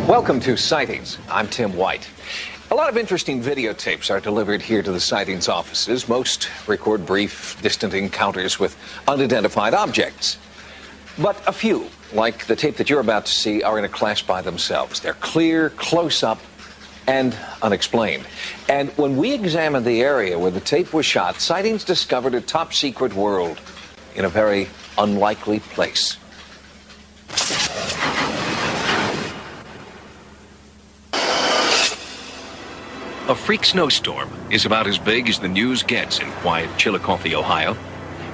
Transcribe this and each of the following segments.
Welcome to Sightings. I'm Tim White. A lot of interesting videotapes are delivered here to the Sightings offices. Most record brief, distant encounters with unidentified objects. But a few, like the tape that you're about to see, are in a class by themselves. They're clear, close-up, and unexplained. And when we examined the area where the tape was shot, Sightings discovered a top-secret world in a very unlikely place. A freak snowstorm is about as big as the news gets in quiet Chillicothe, Ohio.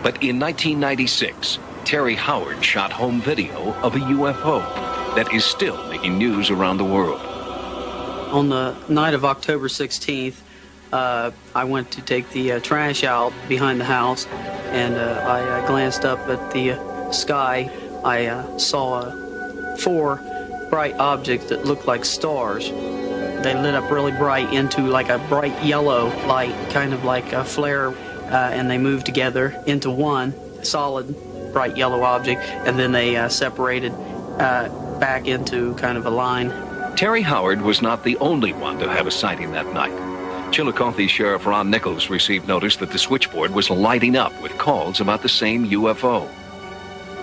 But in 1996, Terry Howard shot home video of a UFO that is still making news around the world. On the night of October 16th, I went to take the trash out behind the house, and I glanced up at the sky. I saw four bright objects that looked like stars. They lit up really bright into like a bright yellow light, kind of like a flare, and they moved together into one solid bright yellow object, and then they separated back into kind of a line. Terry Howard was not the only one to have a sighting that night. Chillicothe Sheriff Ron Nichols received notice that the switchboard was lighting up with calls about the same UFO.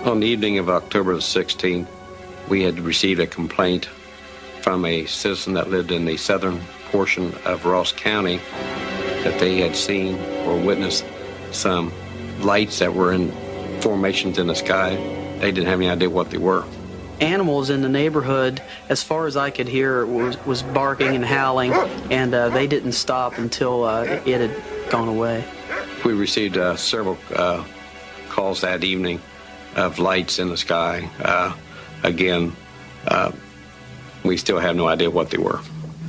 On the evening of October the 16th, we had received a complaint from a citizen that lived in the southern portion of Ross County that they had seen or witnessed some lights that were in formations in the sky. They didn't have any idea what they were. Animals in the neighborhood, as far as I could hear, was barking and howling, and they didn't stop until it had gone away. We received several calls that evening of lights in the sky. Again, we still have no idea what they were.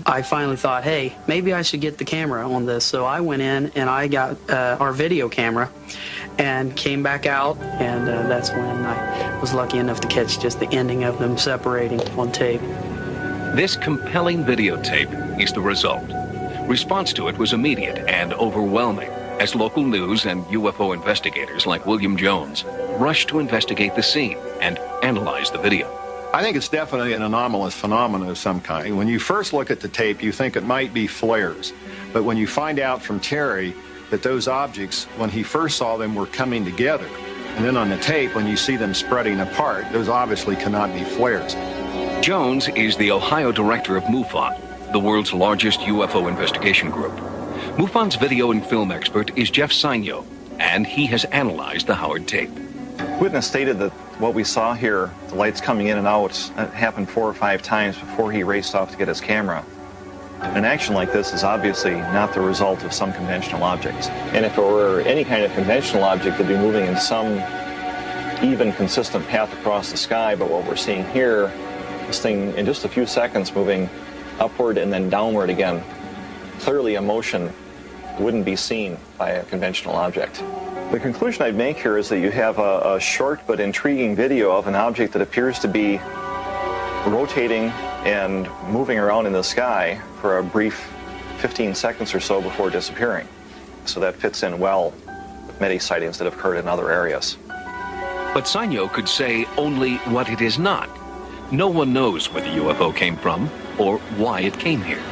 I finally thought, hey, maybe I should get the camera on this. So I went in and I got our video camera and came back out, and that's when I was lucky enough to catch just the ending of them separating on tape. This compelling videotape is the result. Response to it was immediate and overwhelming as local news and UFO investigators like William Jones rushed to investigate the scene and analyze the video. I think it's definitely an anomalous phenomenon of some kind. When you first look at the tape, you think it might be flares. But when you find out from Terry that those objects, when he first saw them, were coming together, and then on the tape, when you see them spreading apart, those obviously cannot be flares. Jones is the Ohio director of MUFON, the world's largest UFO investigation group. MUFON's video and film expert is Jeff Signo, and he has analyzed the Howard tape. Witness stated that what we saw here, the lights coming in and out, happened 4 or 5 times before he raced off to get his camera. An action like this is obviously not the result of some conventional object. And if it were any kind of conventional object, it'd be moving in some even, consistent path across the sky. But what we're seeing here, this thing in just a few seconds moving upward and then downward again, clearly a motion wouldn't be seen by a conventional object. The conclusion I'd make here is that you have a short but intriguing video of an object that appears to be rotating and moving around in the sky for a brief 15 seconds or so before disappearing. So that fits in well with many sightings that have occurred in other areas. But Signo could say only what it is not. No one knows where the UFO came from or why it came here.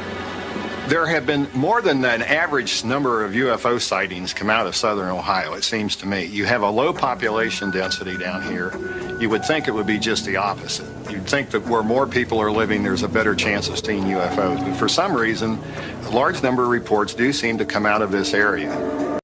There have been more than an average number of UFO sightings come out of southern Ohio, it seems to me. You have a low population density down here. You would think it would be just the opposite. You'd think that where more people are living, there's a better chance of seeing UFOs. But for some reason, a large number of reports do seem to come out of this area.